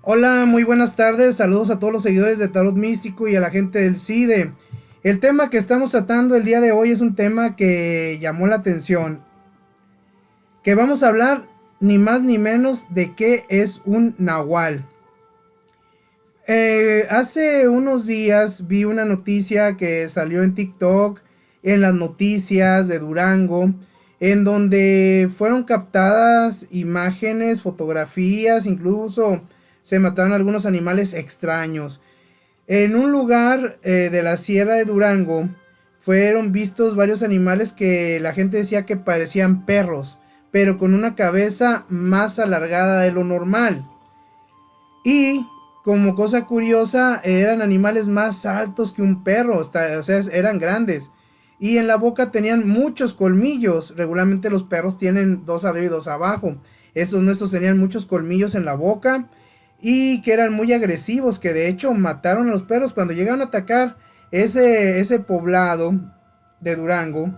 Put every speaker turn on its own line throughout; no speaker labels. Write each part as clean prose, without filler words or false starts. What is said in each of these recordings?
Hola, muy buenas tardes, saludos a todos los seguidores de Tarot Místico y a la gente del CIDE. El tema que estamos tratando el día de hoy es un tema que llamó la atención, que vamos a hablar ni más ni menos de qué es un nahual. Hace unos días vi una noticia que salió en TikTok, en las noticias de Durango, en donde fueron captadas imágenes, fotografías, incluso se mataron algunos animales extraños. En un lugar de la Sierra de Durango fueron vistos varios animales que la gente decía que parecían perros, pero con una cabeza más alargada de lo normal. Y como cosa curiosa, eran animales más altos que un perro, o sea, eran grandes. Y en la boca tenían muchos colmillos. Regularmente los perros tienen dos arriba y dos abajo. Estos nuestros tenían muchos colmillos en la boca y que eran muy agresivos, que de hecho mataron a los perros cuando llegaron a atacar ese poblado de Durango.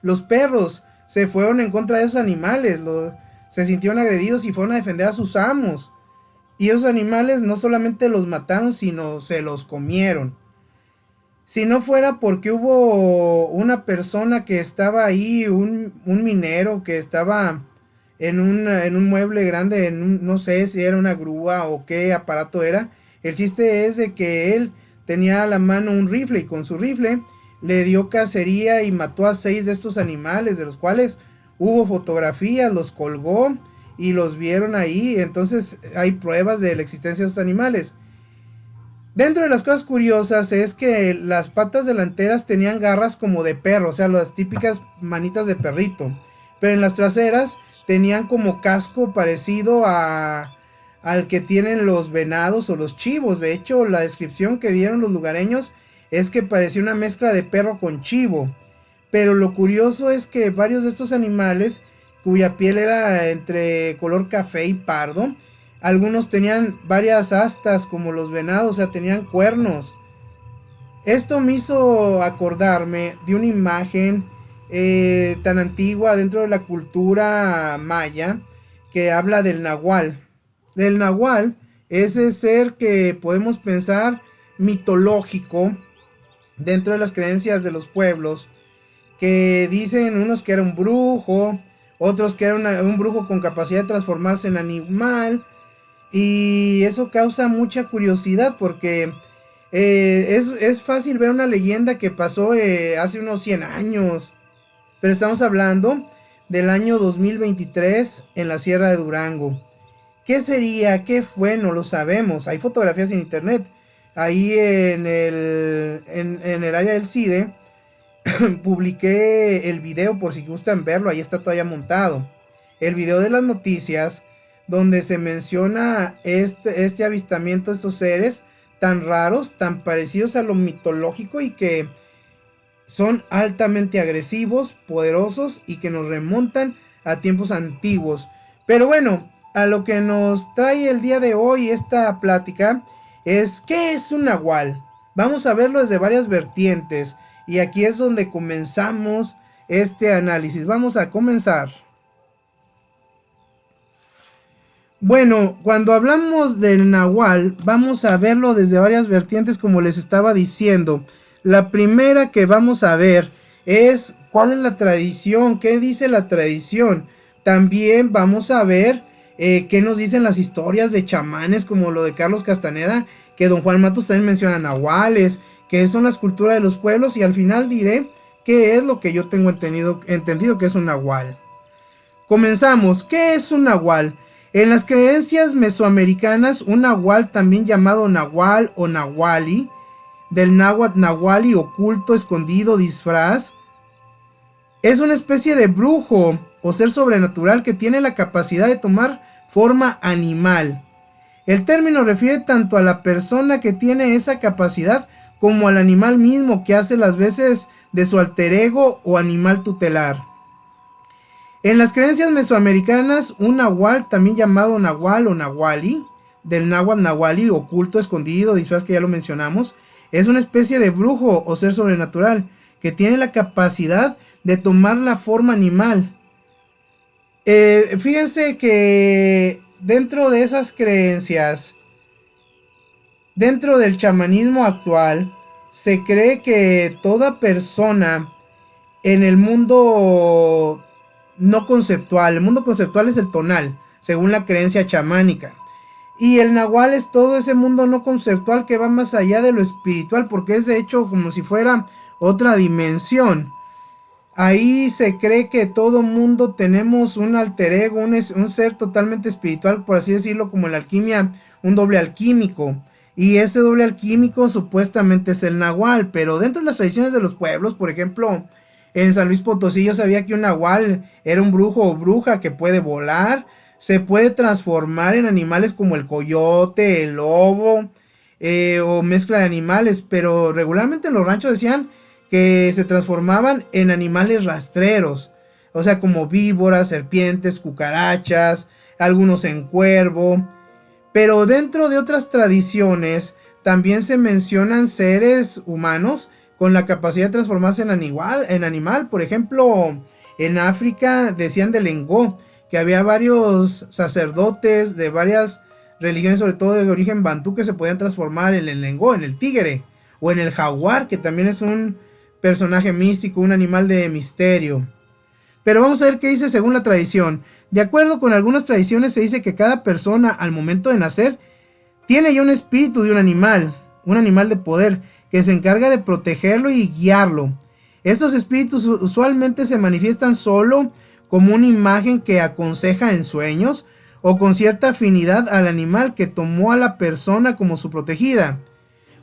Los perros se fueron en contra de esos animales, se sintieron agredidos y fueron a defender a sus amos. Y esos animales no solamente los mataron, sino se los comieron. Si no fuera porque hubo una persona que estaba ahí, un minero que estaba en un mueble grande, no sé si era una grúa o qué aparato era. El chiste es de que él tenía a la mano un rifle y con su rifle le dio cacería y mató a 6 de estos animales, de los cuales hubo fotografías, los colgó y los vieron ahí. Entonces hay pruebas de la existencia de estos animales. Dentro de las cosas curiosas es que las patas delanteras tenían garras como de perro, o sea, las típicas manitas de perrito. Pero en las traseras tenían como casco parecido al que tienen los venados o los chivos. De hecho, la descripción que dieron los lugareños es que parecía una mezcla de perro con chivo. Pero lo curioso es que varios de estos animales, cuya piel era entre color café y pardo, algunos tenían varias astas como los venados, o sea, tenían cuernos. Esto me hizo acordarme de una imagen tan antigua dentro de la cultura maya que habla del nahual. El nahual es ese ser que podemos pensar mitológico dentro de las creencias de los pueblos, que dicen unos que era un brujo, otros que era un brujo con capacidad de transformarse en animal. Y eso causa mucha curiosidad porque es fácil ver una leyenda que pasó hace unos 100 años. Pero estamos hablando del año 2023 en la Sierra de Durango. ¿Qué sería? ¿Qué fue? No lo sabemos. Hay fotografías en internet. Ahí en el área del CIDE publiqué el video por si gustan verlo. Ahí está todavía montado. El video de las noticias donde se menciona este avistamiento de estos seres tan raros, tan parecidos a lo mitológico y que son altamente agresivos, poderosos y que nos remontan a tiempos antiguos. Pero bueno, a lo que nos trae el día de hoy esta plática es ¿qué es un nahual? Vamos a verlo desde varias vertientes y aquí es donde comenzamos este análisis. Vamos a comenzar. Bueno, cuando hablamos del nahual, vamos a verlo desde varias vertientes como les estaba diciendo. La primera que vamos a ver es cuál es la tradición, qué dice la tradición. También vamos a ver qué nos dicen las historias de chamanes como lo de Carlos Castaneda, que don Juan Matos también menciona nahuales, que son las culturas de los pueblos y al final diré qué es lo que yo tengo entendido que es un nahual. Comenzamos, ¿qué es un nahual? En las creencias mesoamericanas, un nahual, también llamado nahual o nahuali, del náhuatl nahuali, oculto, escondido, disfraz, es una especie de brujo o ser sobrenatural que tiene la capacidad de tomar forma animal. El término refiere tanto a la persona que tiene esa capacidad como al animal mismo que hace las veces de su alter ego o animal tutelar. En las creencias mesoamericanas, un nahual, también llamado nahual o nahuali, del náhuatl nahuali, oculto, escondido, disfraz que ya lo mencionamos, es una especie de brujo o ser sobrenatural que tiene la capacidad de tomar la forma animal. Fíjense que dentro de esas creencias, dentro del chamanismo actual, se cree que toda persona en el mundo no conceptual, el mundo conceptual es el tonal, según la creencia chamánica. Y el nahual es todo ese mundo no conceptual que va más allá de lo espiritual, porque es de hecho como si fuera otra dimensión. Ahí se cree que todo mundo tenemos un alter ego, un ser totalmente espiritual, por así decirlo, como en la alquimia, un doble alquímico. Y ese doble alquímico supuestamente es el nahual, pero dentro de las tradiciones de los pueblos, por ejemplo, en San Luis Potosí yo sabía que un nahual era un brujo o bruja que puede volar, se puede transformar en animales como el coyote, el lobo, o mezcla de animales, pero regularmente en los ranchos decían que se transformaban en animales rastreros, o sea, como víboras, serpientes, cucarachas, algunos en cuervo. Pero dentro de otras tradiciones también se mencionan seres humanos con la capacidad de transformarse en animal. Por ejemplo, en África decían del Engó que había varios sacerdotes de varias religiones, sobre todo de origen bantú, que se podían transformar en el Engó, en el tigre, o en el jaguar, que también es un personaje místico, un animal de misterio. Pero vamos a ver qué dice según la tradición. De acuerdo con algunas tradiciones se dice que cada persona al momento de nacer tiene ya un espíritu de un animal de poder, que se encarga de protegerlo y guiarlo. Estos espíritus usualmente se manifiestan solo como una imagen que aconseja en sueños o con cierta afinidad al animal que tomó a la persona como su protegida.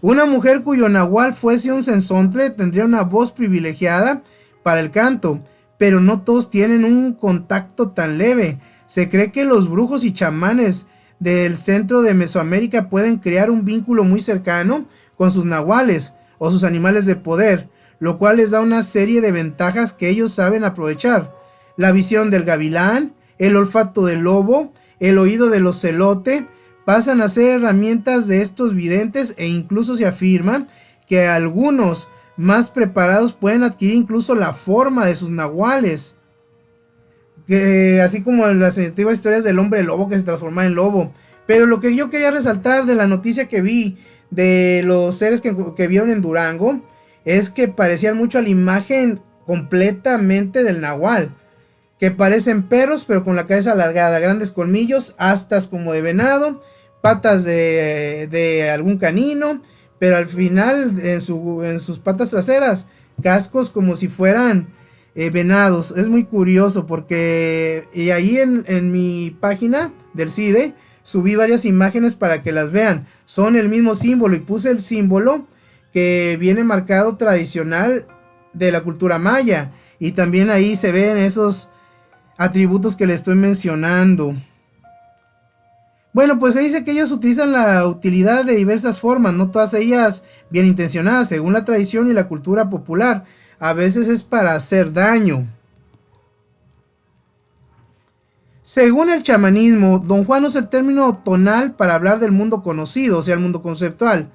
Una mujer cuyo nahual fuese un sensontle tendría una voz privilegiada para el canto, pero no todos tienen un contacto tan leve. Se cree que los brujos y chamanes del centro de Mesoamérica pueden crear un vínculo muy cercano con sus nahuales o sus animales de poder, lo cual les da una serie de ventajas que ellos saben aprovechar. La visión del gavilán, el olfato del lobo, el oído del ocelote, pasan a ser herramientas de estos videntes, e incluso se afirma que algunos más preparados pueden adquirir incluso la forma de sus nahuales, así como en las antiguas historias del hombre lobo que se transforma en lobo. Pero lo que yo quería resaltar de la noticia que vi de los seres que vieron en Durango es que parecían mucho a la imagen completamente del nahual, que parecen perros pero con la cabeza alargada, grandes colmillos, astas como de venado, patas de algún canino, pero al final en sus patas traseras cascos como si fueran venados. Es muy curioso porque y ahí en mi página del CIDE subí varias imágenes para que las vean. Son el mismo símbolo y puse el símbolo que viene marcado tradicional de la cultura maya, y también ahí se ven esos atributos que le estoy mencionando. Bueno, pues se dice que ellos utilizan la utilidad de diversas formas, no todas ellas bien intencionadas, según la tradición y la cultura popular. A veces es para hacer daño. Según el chamanismo, Don Juan usa el término tonal para hablar del mundo conocido, o sea, el mundo conceptual,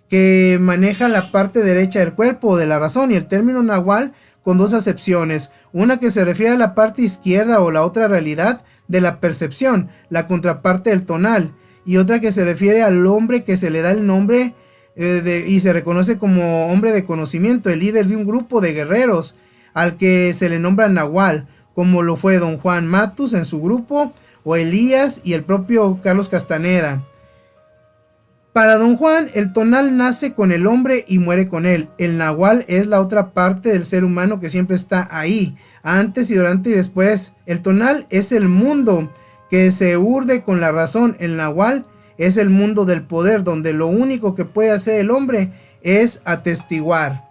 que maneja la parte derecha del cuerpo o de la razón, y el término nahual con dos acepciones, una que se refiere a la parte izquierda o la otra realidad de la percepción, la contraparte del tonal, y otra que se refiere al hombre que se le da el nombre y se reconoce como hombre de conocimiento, el líder de un grupo de guerreros, al que se le nombra nahual, como lo fue Don Juan Matus en su grupo, o Elías y el propio Carlos Castaneda. Para Don Juan, el tonal nace con el hombre y muere con él. El nahual es la otra parte del ser humano que siempre está ahí, antes y durante y después. El tonal es el mundo que se urde con la razón. El nahual es el mundo del poder, donde lo único que puede hacer el hombre es atestiguar.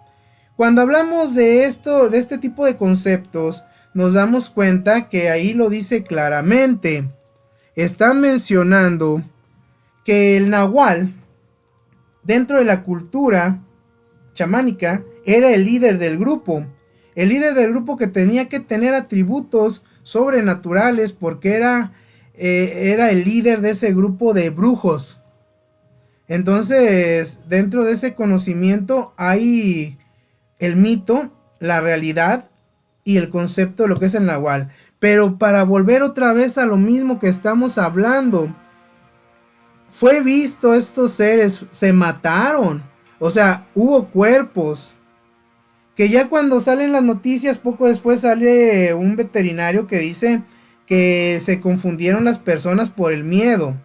Cuando hablamos de esto, de este tipo de conceptos, nos damos cuenta que ahí lo dice claramente. Está mencionando que el nahual, dentro de la cultura chamánica, era el líder del grupo. El líder del grupo que tenía que tener atributos sobrenaturales porque era el líder de ese grupo de brujos. Entonces, dentro de ese conocimiento hay el mito, la realidad y el concepto de lo que es el nahual. Pero para volver otra vez a lo mismo que estamos hablando, fue visto, estos seres se mataron. O sea, hubo cuerpos. Que ya cuando salen las noticias, poco después sale un veterinario que dice que se confundieron las personas por el miedo.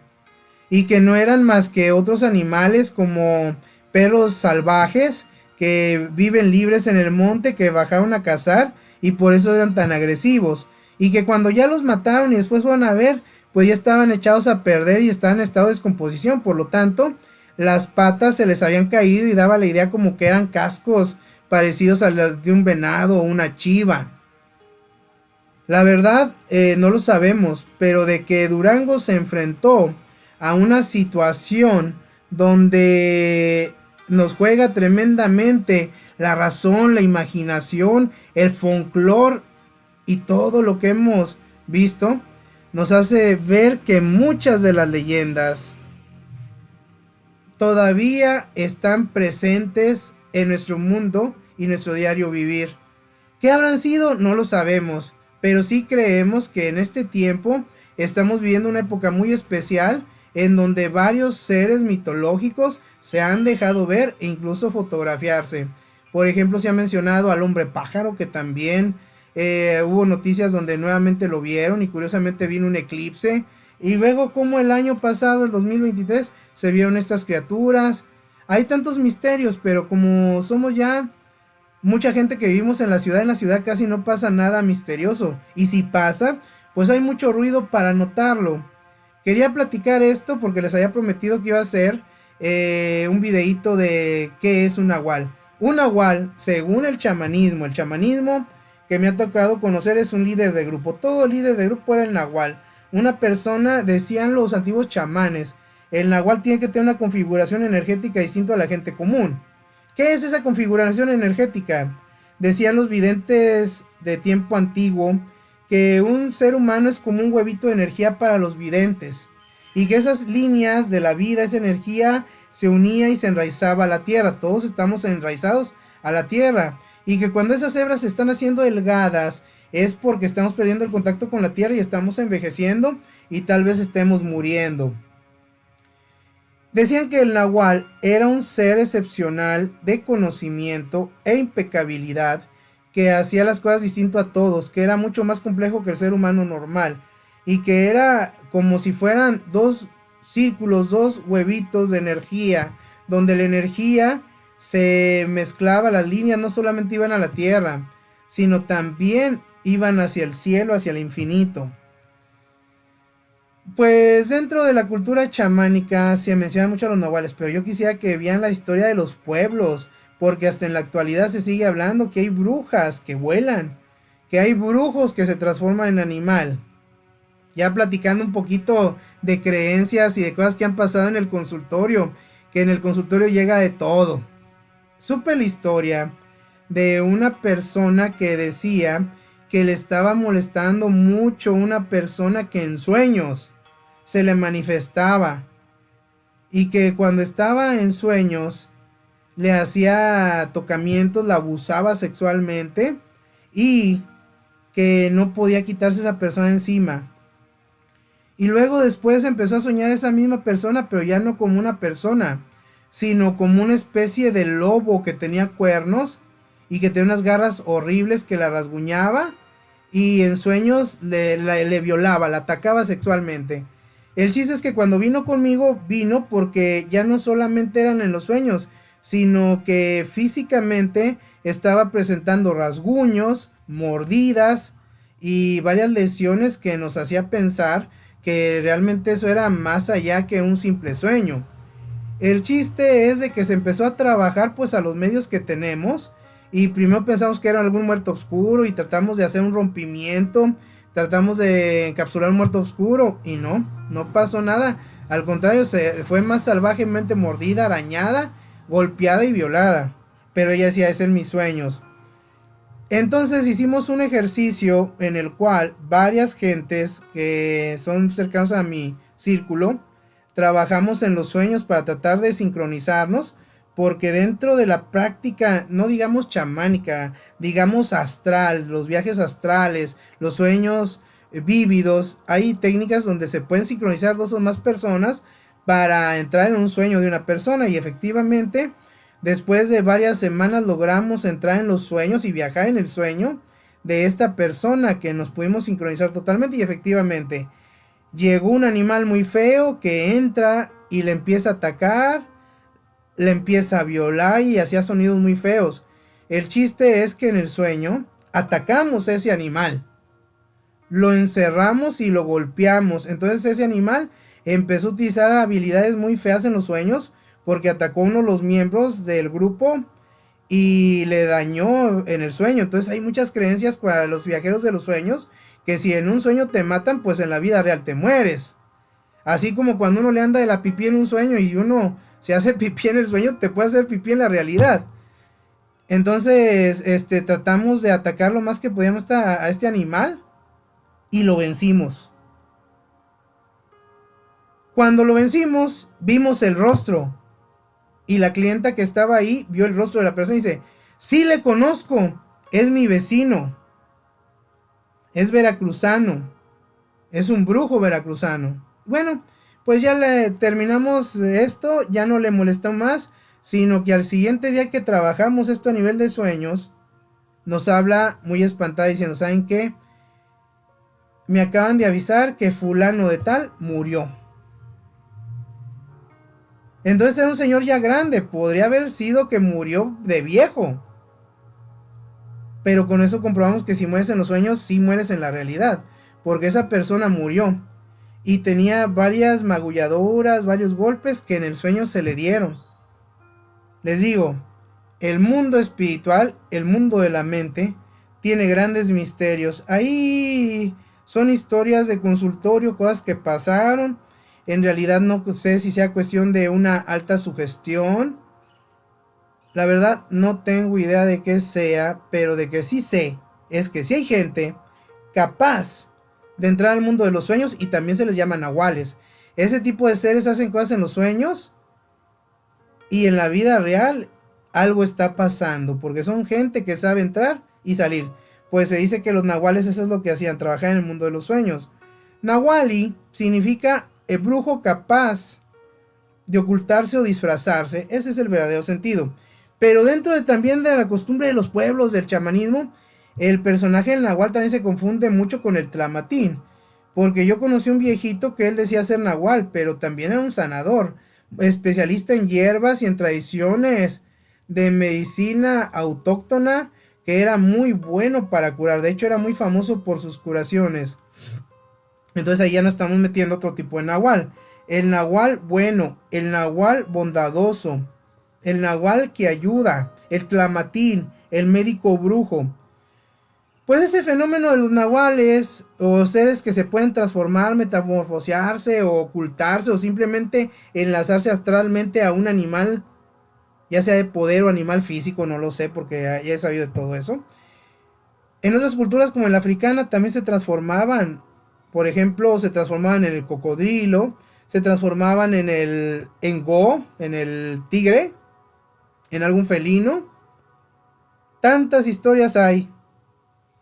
Y que no eran más que otros animales como perros salvajes que viven libres en el monte, que bajaron a cazar y por eso eran tan agresivos. Y que cuando ya los mataron y después fueron a ver, pues ya estaban echados a perder y estaban en estado de descomposición. Por lo tanto, las patas se les habían caído y daba la idea como que eran cascos parecidos a los de un venado o una chiva. La verdad, no lo sabemos, pero de que Durango se enfrentó a una situación donde nos juega tremendamente la razón, la imaginación, el folclore y todo lo que hemos visto, nos hace ver que muchas de las leyendas todavía están presentes en nuestro mundo y nuestro diario vivir. ¿Qué habrán sido? No lo sabemos, pero sí creemos que en este tiempo estamos viviendo una época muy especial en donde varios seres mitológicos se han dejado ver e incluso fotografiarse. Por ejemplo, se ha mencionado al hombre pájaro, que también hubo noticias donde nuevamente lo vieron y curiosamente vino un eclipse. Y luego como el año pasado, el 2023, se vieron estas criaturas. Hay tantos misterios, pero como somos ya mucha gente que vivimos en la ciudad casi no pasa nada misterioso. Y si pasa, pues hay mucho ruido para notarlo. Quería platicar esto porque les había prometido que iba a hacer un videíto de qué es un nahual. Un nahual, según el chamanismo que me ha tocado conocer, es un líder de grupo. Todo líder de grupo era el nahual. Una persona, decían los antiguos chamanes, el nahual tiene que tener una configuración energética distinta a la gente común. ¿Qué es esa configuración energética? Decían los videntes de tiempo antiguo que un ser humano es como un huevito de energía para los videntes y que esas líneas de la vida, esa energía se unía y se enraizaba a la tierra. Todos estamos enraizados a la tierra y que cuando esas hebras se están haciendo delgadas es porque estamos perdiendo el contacto con la tierra y estamos envejeciendo y tal vez estemos muriendo. Decían que el nahual era un ser excepcional de conocimiento e impecabilidad, que hacía las cosas distinto a todos, que era mucho más complejo que el ser humano normal y que era como si fueran dos círculos, dos huevitos de energía, donde la energía se mezclaba, las líneas no solamente iban a la tierra, sino también iban hacia el cielo, hacia el infinito. Pues dentro de la cultura chamánica se mencionan mucho a los nahuales, pero yo quisiera que vean la historia de los pueblos, porque hasta en la actualidad se sigue hablando que hay brujas que vuelan, que hay brujos que se transforman en animal. Ya platicando un poquito de creencias y de cosas que han pasado en el consultorio, que en el consultorio llega de todo. Supe la historia de una persona que decía que le estaba molestando mucho una persona que en sueños se le manifestaba y que cuando estaba en sueños le hacía tocamientos, la abusaba sexualmente y que no podía quitarse esa persona encima. Y luego después empezó a soñar esa misma persona, pero ya no como una persona, sino como una especie de lobo que tenía cuernos y que tenía unas garras horribles que la rasguñaba y en sueños le violaba, la atacaba sexualmente. El chiste es que cuando vino conmigo, vino porque ya no solamente eran en los sueños, sino que físicamente estaba presentando rasguños, mordidas y varias lesiones que nos hacía pensar que realmente eso era más allá que un simple sueño. El chiste es de que se empezó a trabajar pues a los medios que tenemos y primero pensamos que era algún muerto oscuro y tratamos de hacer un rompimiento, tratamos de encapsular un muerto oscuro y no pasó nada. Al contrario, se fue más salvajemente mordida, arañada, golpeada y violada. Pero ella decía, es en mis sueños. Entonces hicimos un ejercicio en el cual varias gentes que son cercanos a mi círculo trabajamos en los sueños para tratar de sincronizarnos porque dentro de la práctica, no digamos chamánica, digamos astral, los viajes astrales, los sueños vívidos, hay técnicas donde se pueden sincronizar dos o más personas para entrar en un sueño de una persona, y efectivamente después de varias semanas logramos entrar en los sueños y viajar en el sueño de esta persona, que nos pudimos sincronizar totalmente, y efectivamente llegó un animal muy feo que entra y le empieza a atacar, le empieza a violar y hacía sonidos muy feos. El chiste es que en el sueño atacamos a ese animal, lo encerramos y lo golpeamos. Entonces ese animal empezó a utilizar habilidades muy feas en los sueños, porque atacó a uno de los miembros del grupo y le dañó en el sueño. Entonces hay muchas creencias para los viajeros de los sueños, que si en un sueño te matan, pues en la vida real te mueres. Así como cuando uno le anda de la pipí en un sueño y uno se hace pipí en el sueño, te puede hacer pipí en la realidad. Entonces, tratamos de atacar lo más que podíamos a este animal y lo vencimos. Cuando lo vencimos, vimos el rostro, y la clienta que estaba ahí vio el rostro de la persona y dice: sí, le conozco, es mi vecino, es veracruzano, es un brujo veracruzano. Bueno, pues ya le terminamos esto, ya no le molestó más, sino que al siguiente día que trabajamos esto a nivel de sueños, nos habla muy espantada diciendo: ¿saben qué? Me acaban de avisar que fulano de tal murió. Entonces era un señor ya grande, podría haber sido que murió de viejo. Pero con eso comprobamos que si mueres en los sueños, sí mueres en la realidad, porque esa persona murió y tenía varias magulladuras, varios golpes que en el sueño se le dieron. Les digo, el mundo espiritual, el mundo de la mente, tiene grandes misterios. Ahí son historias de consultorio, cosas que pasaron. En realidad no sé si sea cuestión de una alta sugestión. La verdad no tengo idea de qué sea, pero de que sí sé es que sí hay gente capaz de entrar al mundo de los sueños, y también se les llama nahuales. Ese tipo de seres hacen cosas en los sueños y en la vida real algo está pasando, porque son gente que sabe entrar y salir. Pues se dice que los nahuales eso es lo que hacían, trabajar en el mundo de los sueños. Nahuali significa el brujo capaz de ocultarse o disfrazarse. Ese es el verdadero sentido. Pero dentro también de la costumbre de los pueblos del chamanismo, el personaje del nahual también se confunde mucho con el tlamatín. Porque yo conocí un viejito que él decía ser nahual, pero también era un sanador, especialista en hierbas y en tradiciones de medicina autóctona, que era muy bueno para curar. De hecho era muy famoso por sus curaciones. Entonces ahí ya nos estamos metiendo otro tipo de nahual. El nahual bueno, el nahual bondadoso, el nahual que ayuda, el tlamatín, el médico brujo. Pues ese fenómeno de los nahuales, o seres que se pueden transformar, metamorfosearse o ocultarse, o simplemente enlazarse astralmente a un animal, ya sea de poder o animal físico, no lo sé porque ya he sabido de todo eso. En otras culturas como en la africana también se transformaban. Por ejemplo, se transformaban en el cocodrilo, se transformaban en el engo, en el tigre, en algún felino. Tantas historias hay,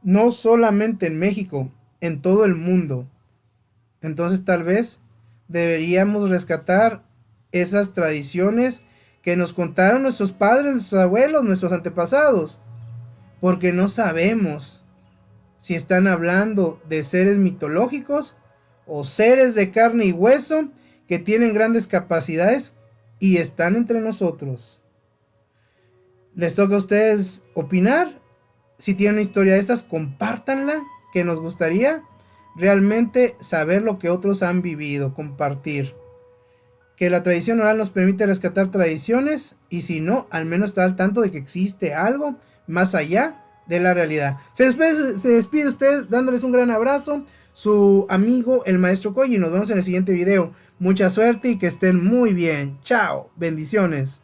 no solamente en México, en todo el mundo. Entonces tal vez deberíamos rescatar esas tradiciones que nos contaron nuestros padres, nuestros abuelos, nuestros antepasados, porque no sabemos si están hablando de seres mitológicos o seres de carne y hueso que tienen grandes capacidades y están entre nosotros. Les toca a ustedes opinar. Si tienen una historia de estas, compártanla, que nos gustaría realmente saber lo que otros han vivido, compartir. Que la tradición oral nos permite rescatar tradiciones, y si no, al menos estar al tanto de que existe algo más allá de la realidad. Se despide usted dándoles un gran abrazo, su amigo el maestro Koji, y nos vemos en el siguiente video. Mucha suerte y que estén muy bien. Chao, bendiciones.